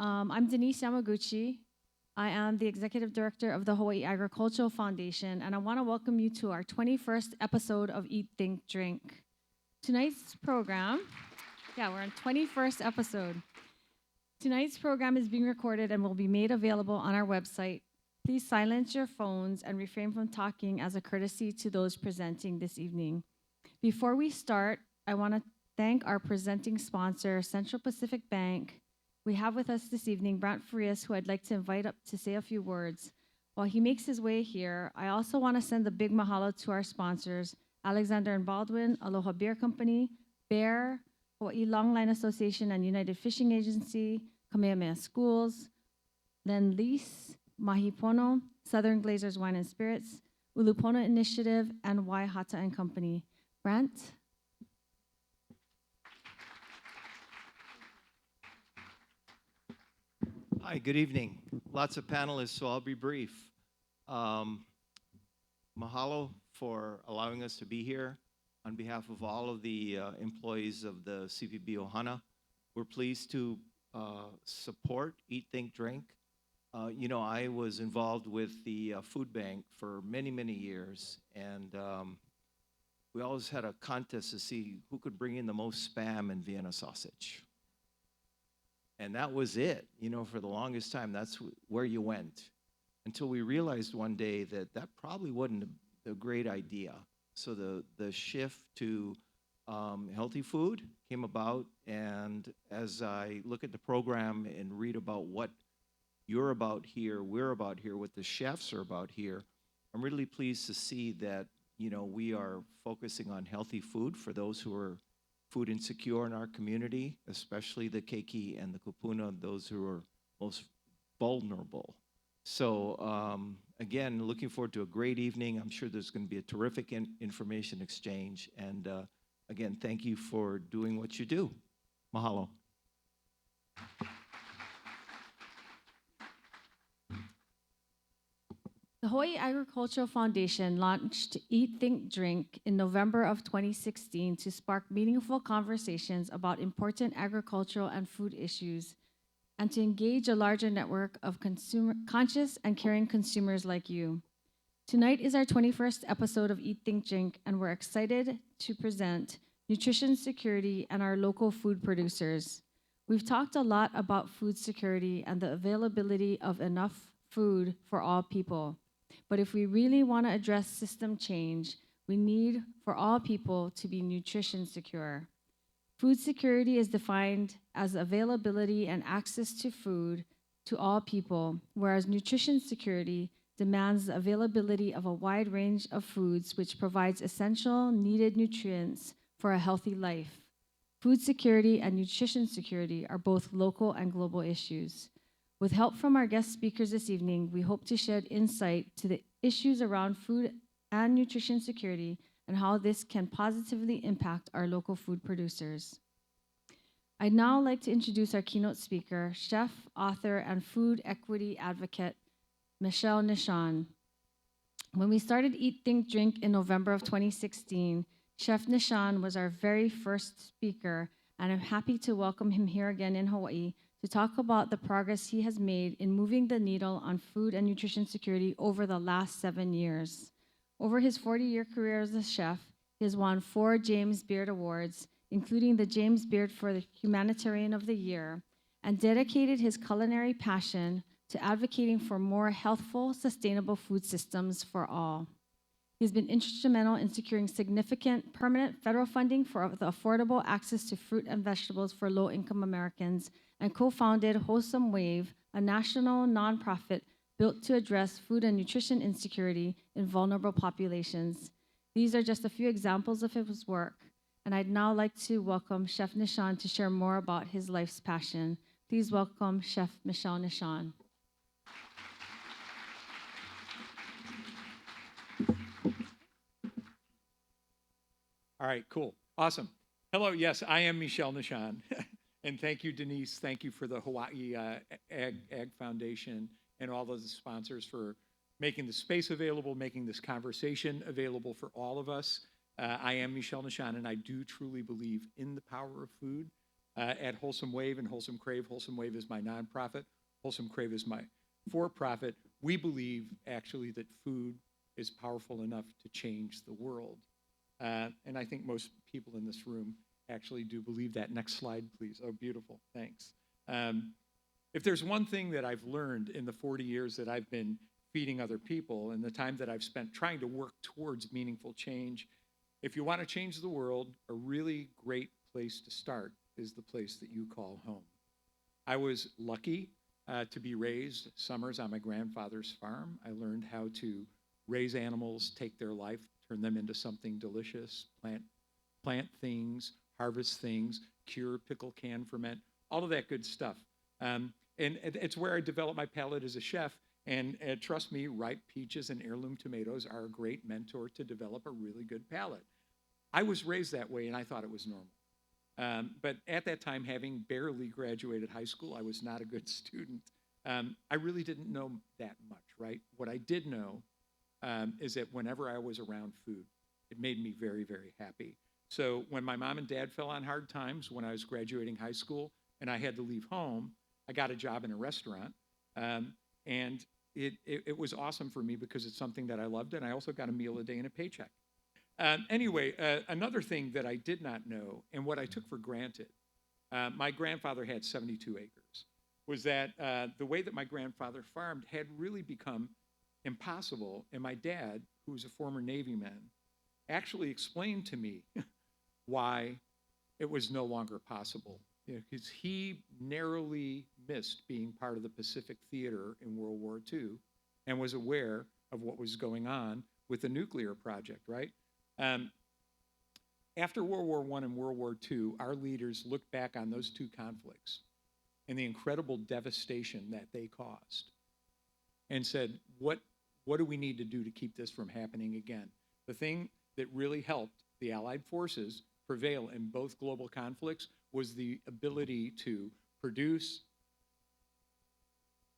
I'm Denise Yamaguchi. I am the Executive Director of the Hawaii Agricultural Foundation, and I want to welcome you to our 21st episode of Eat, Think, Drink. Tonight's program, we're on 21st episode. Tonight's program is being recorded and will be made available on our website. Please silence your phones and refrain from talking as a courtesy to those presenting this evening. Before we start, I want to thank our presenting sponsor, Central Pacific Bank. We have with us this evening Brant Farias, who I'd like to invite up to say a few words. While he makes his way here, I also want to send a big mahalo to our sponsors, Alexander and Baldwin, Aloha Beer Company, Bear, Hawaii Longline Association and United Fishing Agency, Kamehameha Schools, Len Lease, Mahipono, Southern Glazers Wine and Spirits, Ulupona Initiative, and Waihata and Company. Brant? Hi, good evening. Lots of panelists, so I'll be brief. Mahalo for allowing us to be here. On behalf of all of the employees of the CPB Ohana, we're pleased to support Eat, Think, Drink. I was involved with the food bank for many, many years, and we always had a contest to see who could bring in the most Spam and Vienna sausage. And that was it, for the longest time. That's where you went. Until we realized one day that that probably wasn't a great idea. So the shift to healthy food came about. And as I look at the program and read about what you're about here, we're about here, what the chefs are about here, I'm really pleased to see that, we are focusing on healthy food for those who are food insecure in our community, especially the keiki and the kupuna, those who are most vulnerable. So again, looking forward to a great evening. I'm sure there's going to be a terrific information exchange. And again, thank you for doing what you do. Mahalo. The Hawaii Agricultural Foundation launched Eat, Think, Drink in November of 2016 to spark meaningful conversations about important agricultural and food issues and to engage a larger network of conscious and caring consumers like you. Tonight is our 21st episode of Eat, Think, Drink, and we're excited to present nutrition security and our local food producers. We've talked a lot about food security and the availability of enough food for all people. But if we really want to address system change, we need for all people to be nutrition secure. Food security is defined as availability and access to food to all people, whereas nutrition security demands the availability of a wide range of foods which provides essential, needed nutrients for a healthy life. Food security and nutrition security are both local and global issues. With help from our guest speakers this evening, we hope to shed insight to the issues around food and nutrition security and how this can positively impact our local food producers. I'd now like to introduce our keynote speaker, chef, author, and food equity advocate, Michel Nischan. When we started Eat, Think, Drink in November of 2016, Chef Nischan was our very first speaker, and I'm happy to welcome him here again in Hawaii to talk about the progress he has made in moving the needle on food and nutrition security over the last 7 years. Over his 40-year career as a chef, he has won 4 James Beard Awards, including the James Beard for the Humanitarian of the Year, and dedicated his culinary passion to advocating for more healthful, sustainable food systems for all. He's been instrumental in securing significant permanent federal funding for the affordable access to fruit and vegetables for low-income Americans and co-founded Wholesome Wave, a national nonprofit built to address food and nutrition insecurity in vulnerable populations. These are just a few examples of his work, and I'd now like to welcome Chef Nischan to share more about his life's passion. Please welcome Chef Michel Nischan. All right, cool. Awesome. Hello, yes, I am Michel Nischan. And thank you, Denise. Thank you for the Hawaii Ag Foundation and all those sponsors for making the space available, making this conversation available for all of us. I am Michel Nischan, and I do truly believe in the power of food. at Wholesome Wave and Wholesome Crave. Wholesome Wave is my nonprofit. Wholesome Crave is my for-profit. We believe actually that food is powerful enough to change the world. And I think most people in this room actually do believe that. Next slide, please. Oh, beautiful. Thanks. If there's one thing that I've learned in the 40 years that I've been feeding other people and the time that I've spent trying to work towards meaningful change, if you want to change the world, a really great place to start is the place that you call home. I was lucky to be raised summers on my grandfather's farm. I learned how to raise animals, take their life, turn them into something delicious, plant things, harvest things, cure, pickle, can, ferment, all of that good stuff. And it's where I developed my palate as a chef. And trust me, ripe peaches and heirloom tomatoes are a great mentor to develop a really good palate. I was raised that way, and I thought it was normal. But at that time, having barely graduated high school, I was not a good student. I really didn't know that much, right? What I did know is that whenever I was around food, it made me very, very happy. So when my mom and dad fell on hard times when I was graduating high school and I had to leave home, I got a job in a restaurant. And it was awesome for me because it's something that I loved, and I also got a meal a day and a paycheck. Anyway, another thing that I did not know, and what I took for granted, my grandfather had 72 acres, was that the way that my grandfather farmed had really become impossible, and my dad, who was a former Navy man, actually explained to me why it was no longer possible. Because he narrowly missed being part of the Pacific Theater in World War II and was aware of what was going on with the nuclear project, right? After World War I and World War II, our leaders looked back on those two conflicts and the incredible devastation that they caused and said, what do we need to do to keep this from happening again? The thing that really helped the Allied forces prevail in both global conflicts was the ability to produce,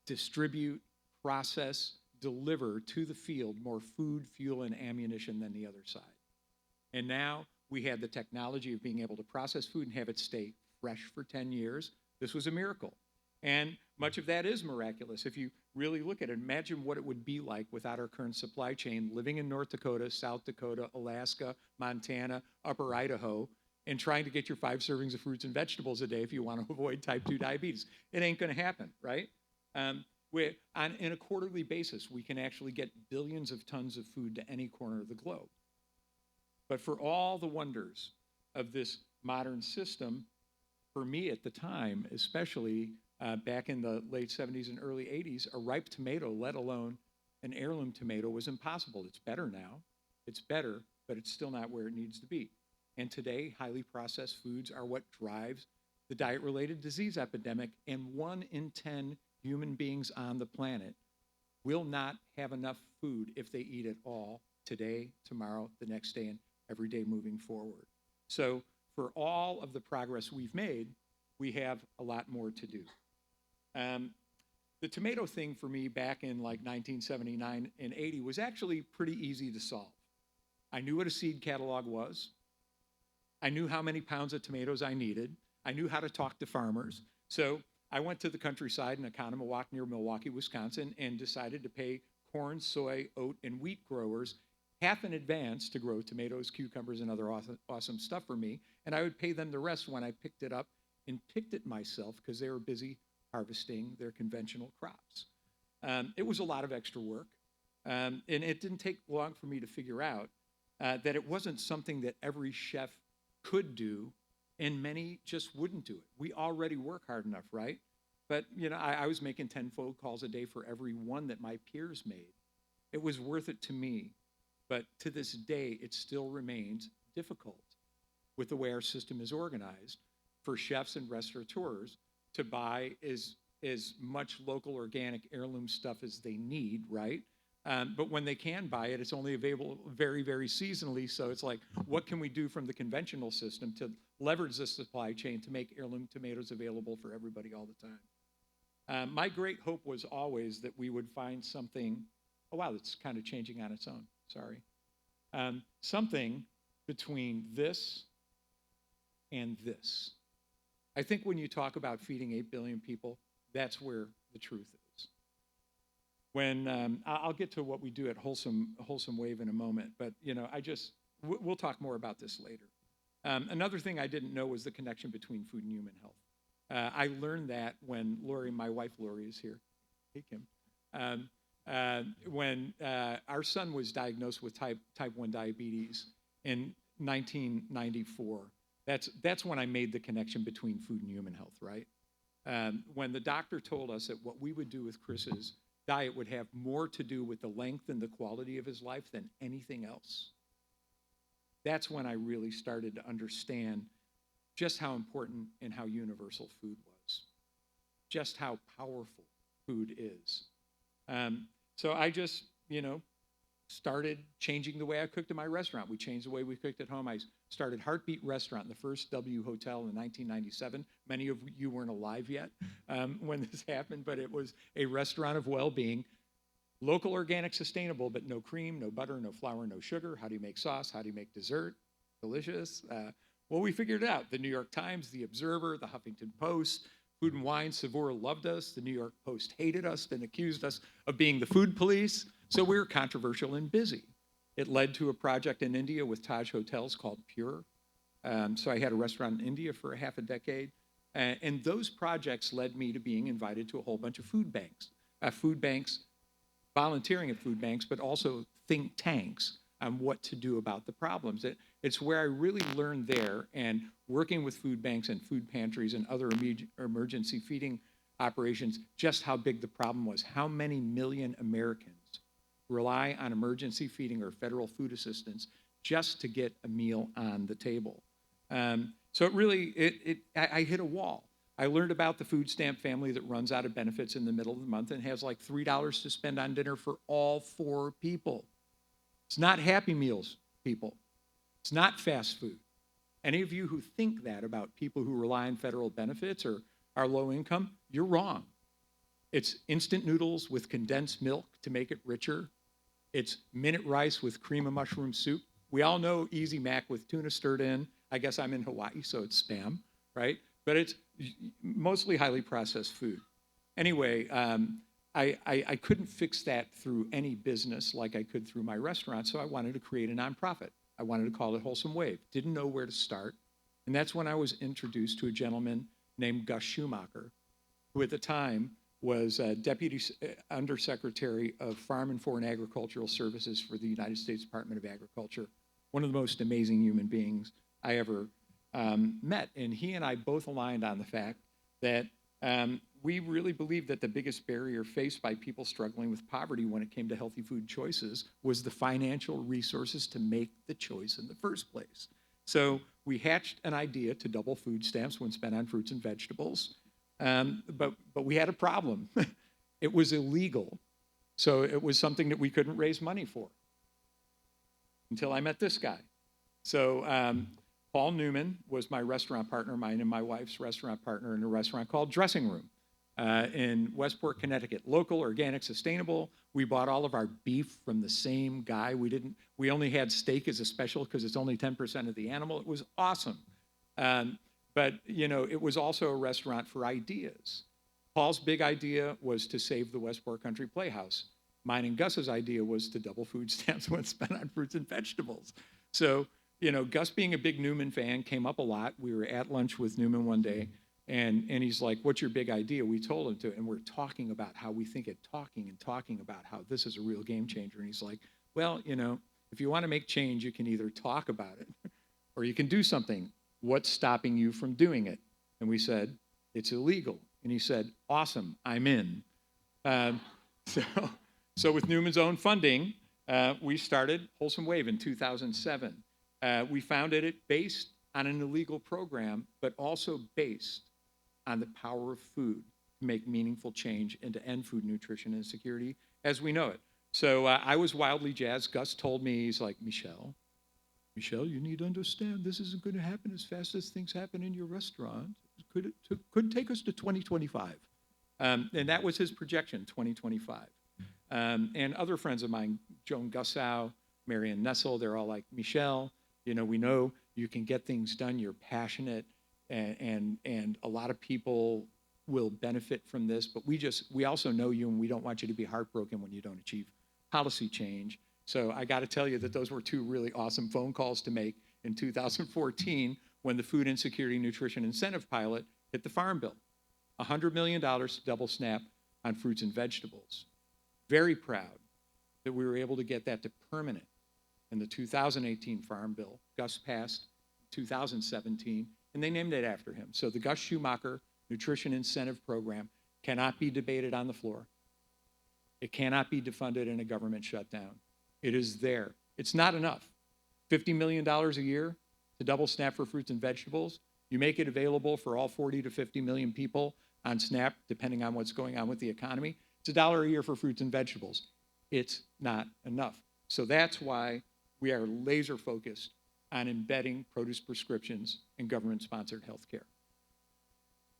distribute, process, deliver to the field more food, fuel, and ammunition than the other side. And now we had the technology of being able to process food and have it stay fresh for 10 years. This was a miracle. And much of that is miraculous. If you really look at it, imagine what it would be like without our current supply chain, living in North Dakota, South Dakota, Alaska, Montana, Upper Idaho, and trying to get your 5 servings of fruits and vegetables a day if you want to avoid type 2 diabetes. It ain't going to happen, right? In a quarterly basis, we can actually get billions of tons of food to any corner of the globe. But for all the wonders of this modern system, for me at the time, especially back in the late 70s and early 80s, a ripe tomato, let alone an heirloom tomato, was impossible. It's better now. It's better, but it's still not where it needs to be. And today, highly processed foods are what drives the diet-related disease epidemic, and 1 in 10 human beings on the planet will not have enough food if they eat it all today, tomorrow, the next day, and every day moving forward. So for all of the progress we've made, we have a lot more to do. The tomato thing for me back in like 1979 and 80 was actually pretty easy to solve. I knew what a seed catalog was. I knew how many pounds of tomatoes I needed. I knew how to talk to farmers. So I went to the countryside in Oconomowoc near Milwaukee, Wisconsin, and decided to pay corn, soy, oat, and wheat growers half in advance to grow tomatoes, cucumbers, and other awesome stuff for me. And I would pay them the rest when I picked it up and picked it myself because they were busy harvesting their conventional crops. It was a lot of extra work. And it didn't take long for me to figure out that it wasn't something that every chef could do, and many just wouldn't do it. We already work hard enough, right? But I was making 10 phone calls a day for every one that my peers made. It was worth it to me, but to this day, it still remains difficult with the way our system is organized for chefs and restaurateurs to buy as much local organic heirloom stuff as they need, right? But when they can buy it, it's only available very, very seasonally. So it's like, what can we do from the conventional system to leverage the supply chain to make heirloom tomatoes available for everybody all the time? My great hope was always that we would find something, oh wow, it's kind of changing on its own, sorry. Something between this and this. I think when you talk about feeding 8 billion people, that's where the truth is. When I'll get to what we do at Wholesome Wave in a moment, but we'll talk more about this later. Another thing I didn't know was the connection between food and human health. I learned that when Lori, my wife Lori, is here. Hey, Kim. When our son was diagnosed with type 1 diabetes in 1994, that's when I made the connection between food and human health, right? When the doctor told us that what we would do with Chris's diet would have more to do with the length and the quality of his life than anything else. That's when I really started to understand just how important and how universal food was, just how powerful food is. So I just, started changing the way I cooked in my restaurant. We changed the way we cooked at home. I started Heartbeat Restaurant, the first W hotel in 1997. Many of you weren't alive yet when this happened, but it was a restaurant of well-being. Local, organic, sustainable, but no cream, no butter, no flour, no sugar. How do you make sauce? How do you make dessert? Delicious. Well, we figured it out. The New York Times, The Observer, the Huffington Post, Food and Wine, Savour loved us. The New York Post hated us and accused us of being the food police. So we were controversial and busy. It led to a project in India with Taj Hotels called Pure. So I had a restaurant in India for half a decade. And those projects led me to being invited to a whole bunch of food banks, volunteering at food banks, but also think tanks on what to do about the problems. It's where I really learned there, and working with food banks and food pantries and other emergency feeding operations, just how big the problem was. How many million Americans rely on emergency feeding or federal food assistance just to get a meal on the table? So it really, I hit a wall. I learned about the food stamp family that runs out of benefits in the middle of the month and has like $3 to spend on dinner for all 4 people. It's not Happy Meals, people. It's not fast food. Any of you who think that about people who rely on federal benefits or are low income, you're wrong. It's instant noodles with condensed milk to make it richer. It's minute rice with cream of mushroom soup. We all know Easy Mac with tuna stirred in. I guess I'm in Hawaii, so it's spam, right? But it's mostly highly processed food. Anyway, I couldn't fix that through any business like I could through my restaurant, so I wanted to create a nonprofit. I wanted to call it Wholesome Wave. Didn't know where to start. And that's when I was introduced to a gentleman named Gus Schumacher, who at the time was Deputy Undersecretary of Farm and Foreign Agricultural Services for the United States Department of Agriculture, one of the most amazing human beings I ever met. And he and I both aligned on the fact that we really believed that the biggest barrier faced by people struggling with poverty when it came to healthy food choices was the financial resources to make the choice in the first place. So we hatched an idea to double food stamps when spent on fruits and vegetables. But we had a problem. It was illegal. So it was something that we couldn't raise money for until I met this guy. So Paul Newman was my restaurant partner, mine and my wife's restaurant partner in a restaurant called Dressing Room in Westport, Connecticut. Local, organic, sustainable. We bought all of our beef from the same guy. We only had steak as a special because it's only 10% of the animal. It was awesome. But, it was also a restaurant for ideas. Paul's big idea was to save the Westport Country Playhouse. Mine and Gus's idea was to double food stamps when spent on fruits and vegetables. So, Gus, being a big Newman fan, came up a lot. We were at lunch with Newman one day, and he's like, "What's your big idea?" We told him to, and we're talking about how we think talking about how this is a real game changer. And he's like, "Well, if you want to make change, you can either talk about it or you can do something. What's stopping you from doing it?" And we said, "It's illegal." And he said, "Awesome, I'm in." So with Newman's own funding, we started Wholesome Wave in 2007. We founded it based on an illegal program, but also based on the power of food to make meaningful change and to end food nutrition insecurity as we know it. So I was wildly jazzed. Gus told me, he's like, Michel, you need to understand this isn't going to happen as fast as things happen in your restaurant. Could take us to 2025. And that was his projection, 2025. And other friends of mine, Joan Gussow, Marianne Nessel, they're all like, Michel, we know you can get things done. You're passionate. and a lot of people will benefit from this, but we also know you, and we don't want you to be heartbroken when you don't achieve policy change. So I got to tell you that those were two really awesome phone calls to make in 2014 when the Food Insecurity Nutrition Incentive Pilot hit the Farm Bill. $100 million to double SNAP on fruits and vegetables. Very proud that we were able to get that to permanent in the 2018 Farm Bill. Gus passed 2017, and they named it after him. So the Gus Schumacher Nutrition Incentive Program cannot be debated on the floor. It cannot be defunded in a government shutdown. It is there. It's not enough. $50 million a year to double SNAP for fruits and vegetables. You make it available for all 40 to 50 million people on SNAP, depending on what's going on with the economy. It's $1 a year for fruits and vegetables. It's not enough. So that's why we are laser focused on embedding produce prescriptions in government-sponsored health care.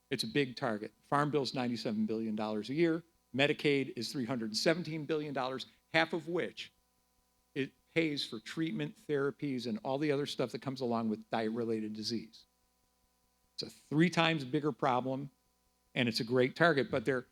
It's a big target. Farm Bill's $97 billion a year. Medicaid is $317 billion, half of which it pays for treatment, therapies, and all the other stuff that comes along with diet-related disease. It's a 3 times bigger problem, and it's a great target, but there are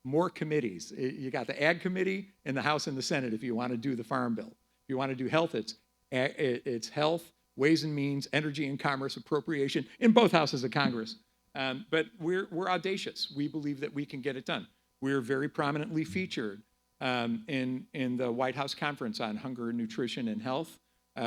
more committees. You got the Ag Committee in the House and the Senate if you want to do the Farm Bill. If you want to do health, it's health, Ways and Means, Energy and Commerce, Appropriation in both houses of Congress. But we're audacious. We believe that we can get it done. We're very prominently featured in the White House Conference on Hunger, Nutrition, and Health.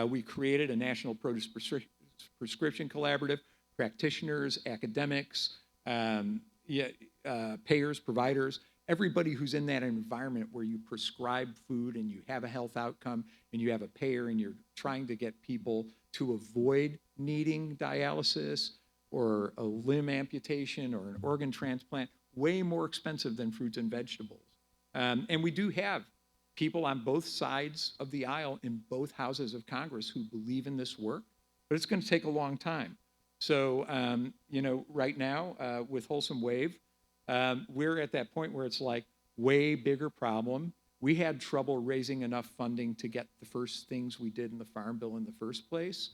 We created a national produce prescription collaborative, practitioners, academics, payers, providers, everybody who's in that environment where you prescribe food and you have a health outcome and you have a payer and you're trying to get people to avoid needing dialysis or a limb amputation or an organ transplant, way more expensive than fruits and vegetables. And we do have people on both sides of the aisle in both houses of Congress who believe in this work, but it's going to take a long time. So, right now with Wholesome Wave, we're at that point where it's like way bigger problem. We had trouble raising enough funding to get the first things we did in the Farm Bill in the first place.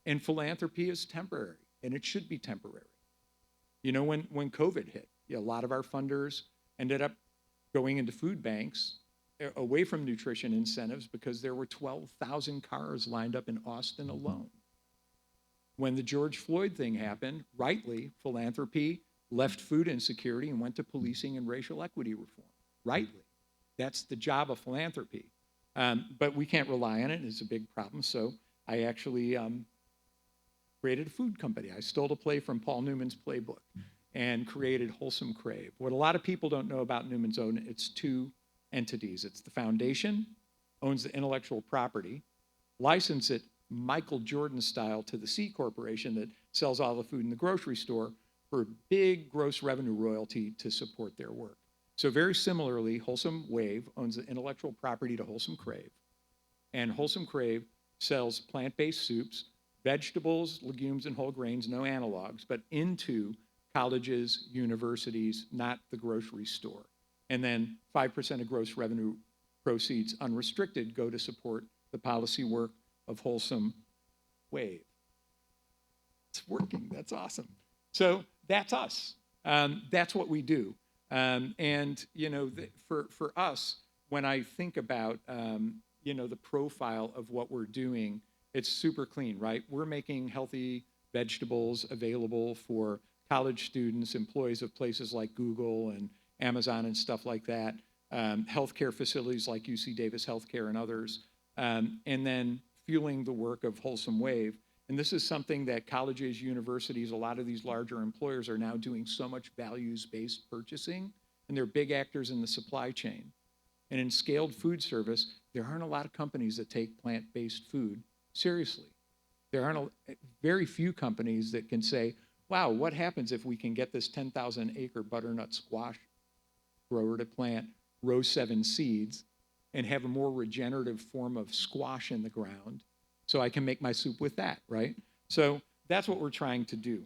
And philanthropy is temporary, and it should be temporary. When COVID hit, a lot of our funders ended up going into food banks away from nutrition incentives because there were 12,000 cars lined up in Austin alone. When the George Floyd thing happened, rightly, philanthropy left food insecurity and went to policing and racial equity reform. Rightly. That's the job of philanthropy. But we can't rely on it. It's a big problem. So I actually created a food company. I stole a play from Paul Newman's playbook and created Wholesome Crave. What a lot of people don't know about Newman's Own, it's 2 entities. It's the foundation, owns the intellectual property, license it Michael Jordan style to the C Corporation that sells all the food in the grocery store for a big gross revenue royalty to support their work. So very similarly, Wholesome Wave owns the intellectual property to Wholesome Crave, and Wholesome Crave sells plant-based soups, vegetables, legumes, and whole grains, no analogs, but into colleges, universities, not the grocery store. And then 5% of gross revenue proceeds unrestricted go to support the policy work of Wholesome Wave. It's working. That's awesome. So that's us. That's what we do. For us, when I think about the profile of what we're doing, it's super clean, right? We're making healthy vegetables available for college students, employees of places like Google and Amazon and stuff like that, healthcare facilities like UC Davis Healthcare and others, and then fueling the work of Wholesome Wave. And this is something that colleges, universities, a lot of these larger employers are now doing so much values-based purchasing, and they're big actors in the supply chain. And in scaled food service, there aren't a lot of companies that take plant-based food seriously. There aren't very few companies that can say, wow, what happens if we can get this 10,000-acre butternut squash grower to plant row 7 seeds and have a more regenerative form of squash in the ground so I can make my soup with that, right? So that's what we're trying to do.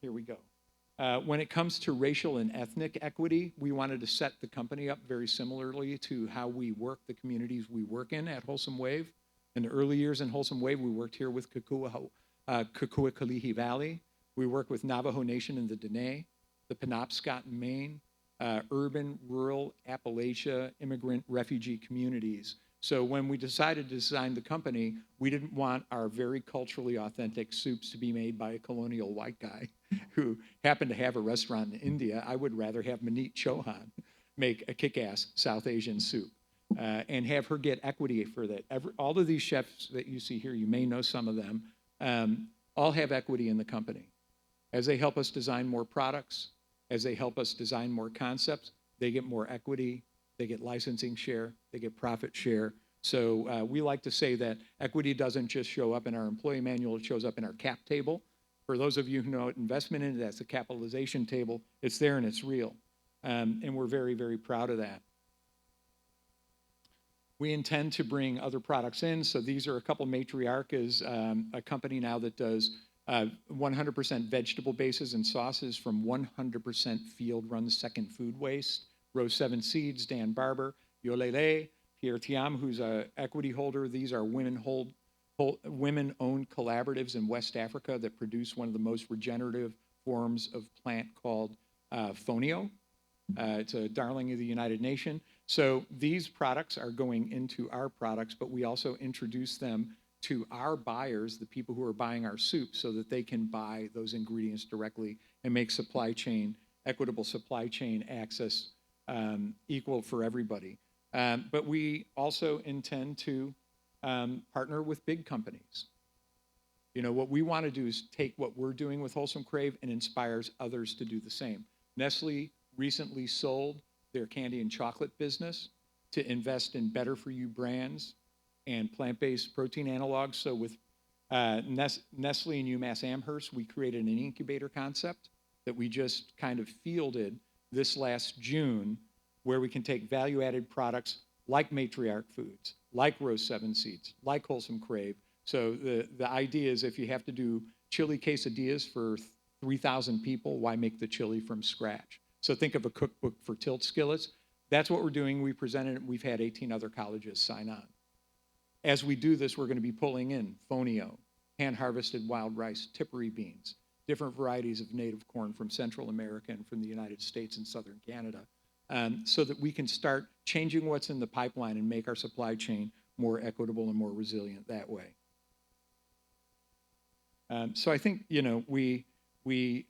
Here we go. When it comes to racial and ethnic equity, we wanted to set the company up very similarly to how we work the communities we work in at Wholesome Wave. In the early years in Wholesome Wave, we worked here with Kekua Kalihi Valley. We work with Navajo Nation in the Dene, the Penobscot in Maine, urban, rural, Appalachia, immigrant, refugee communities. So when we decided to design the company, we didn't want our very culturally authentic soups to be made by a colonial white guy who happened to have a restaurant in India. I would rather have Maneet Chauhan make a kick-ass South Asian soup and have her get equity for that. All of these chefs that you see here, you may know some of them, all have equity in the company. As they help us design more products, as they help us design more concepts, they get more equity, they get licensing share, they get profit share. So we like to say that equity doesn't just show up in our employee manual, it shows up in our cap table. For those of you who know what investment is, that's the capitalization table. It's there and it's real. And we're very, very proud of that. We intend to bring other products in. So these are a couple. Matriarch is a company now that does 100% vegetable bases and sauces from 100% field-run second food waste. Rose 7 Seeds, Dan Barber, Yolele, Pierre Thiam, who's an equity holder. These are women-owned collaboratives in West Africa that produce one of the most regenerative forms of plant called fonio. It's a darling of the United Nations. So these products are going into our products, but we also introduce them to our buyers, the people who are buying our soup, so that they can buy those ingredients directly and make supply chain, equitable supply chain access equal for everybody. But we also intend to partner with big companies. You know, what we want to do is take what we're doing with Wholesome Crave and inspires others to do the same. Nestle recently sold their candy and chocolate business to invest in better for you brands and plant-based protein analogs. So with Nestle and UMass Amherst, we created an incubator concept that we just kind of fielded this last June, where we can take value-added products like Matriarch Foods, like Rose 7 Seeds, like Wholesome Crave. So the idea is if you have to do chili quesadillas for 3,000 people, why make the chili from scratch? So think of a cookbook for tilt skillets. That's what we're doing. We presented it. We've had 18 other colleges sign on. As we do this, we're going to be pulling in fonio, hand-harvested wild rice, tippery beans, different varieties of native corn from Central America and from the United States and Southern Canada, so that we can start changing what's in the pipeline and make our supply chain more equitable and more resilient that way. So I think, you know,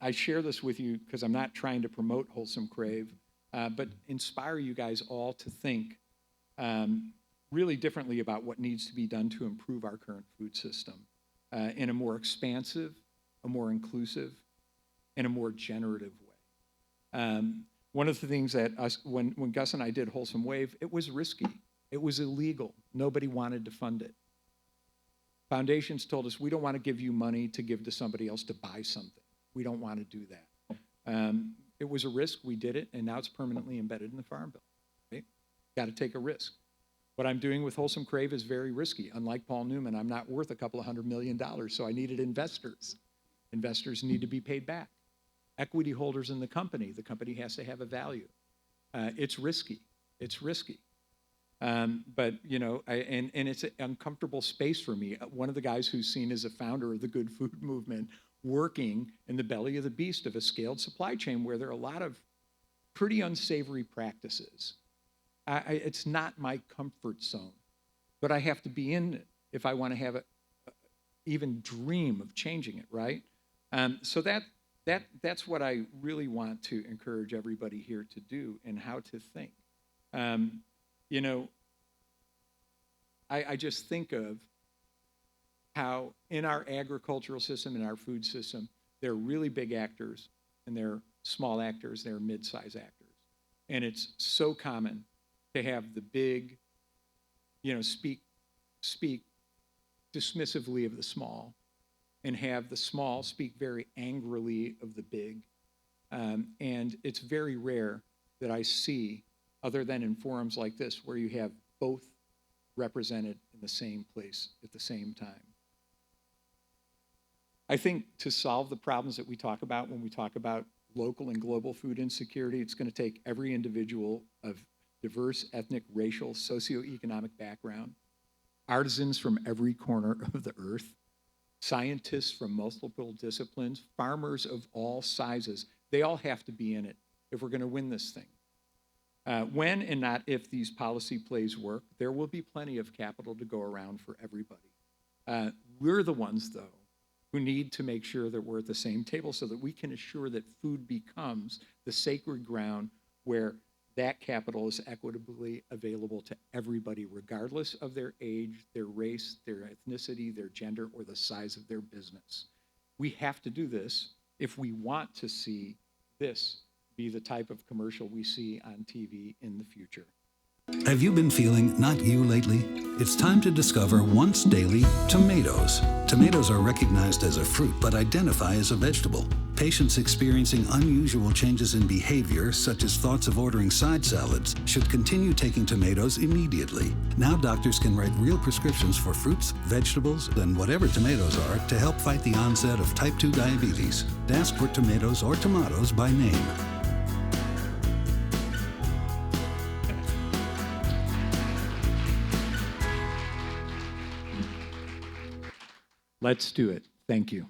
I share this with you because I'm not trying to promote Wholesome Crave, but inspire you guys all to think really differently about what needs to be done to improve our current food system in a more expansive, a more inclusive, and a more generative way. One of the things that when Gus and I did Wholesome Wave, it was risky. It was illegal. Nobody wanted to fund it. Foundations told us, we don't want to give you money to give to somebody else to buy something. We don't want to do that. It was a risk. We did it, and now it's permanently embedded in the Farm Bill. Right? Got to take a risk. What I'm doing with Wholesome Crave is very risky. Unlike Paul Newman, I'm not worth a couple of $100 million, so I needed investors. Investors need to be paid back. Equity holders in the company has to have a value. It's risky. It's risky. But, you know, and it's an uncomfortable space for me. One of the guys who's seen as a founder of the Good Food Movement working in the belly of the beast of a scaled supply chain where there are a lot of pretty unsavory practices. It's not my comfort zone, but I have to be in it if I want to have even dream of changing it, right? So that's what I really want to encourage everybody here to do and how to think. You know, I just think of how in our agricultural system, in our food system, there are really big actors and there are small actors, there are mid-size actors. And it's so common to have the big, you know, speak dismissively of the small and have the small speak very angrily of the big. And it's very rare that I see, other than in forums like this, where you have both represented in the same place at the same time. I think to solve the problems that we talk about when we talk about local and global food insecurity, it's going to take every individual of diverse ethnic, racial, socioeconomic background, artisans from every corner of the earth, scientists from multiple disciplines, farmers of all sizes. They all have to be in it if we're going to win this thing. When and not if these policy plays work, there will be plenty of capital to go around for everybody. We're the ones, though, who need to make sure that we're at the same table so that we can assure that food becomes the sacred ground where that capital is equitably available to everybody, regardless of their age, their race, their ethnicity, their gender, or the size of their business. We have to do this if we want to see this be the type of commercial we see on TV in the future. Have you been feeling not you lately? It's time to discover once daily tomatoes. Tomatoes are recognized as a fruit but identify as a vegetable. Patients experiencing unusual changes in behavior, such as thoughts of ordering side salads, should continue taking tomatoes immediately. Now doctors can write real prescriptions for fruits, vegetables, and whatever tomatoes are to help fight the onset of type 2 diabetes. Ask for tomatoes or tomatoes by name. Let's do it. Thank you.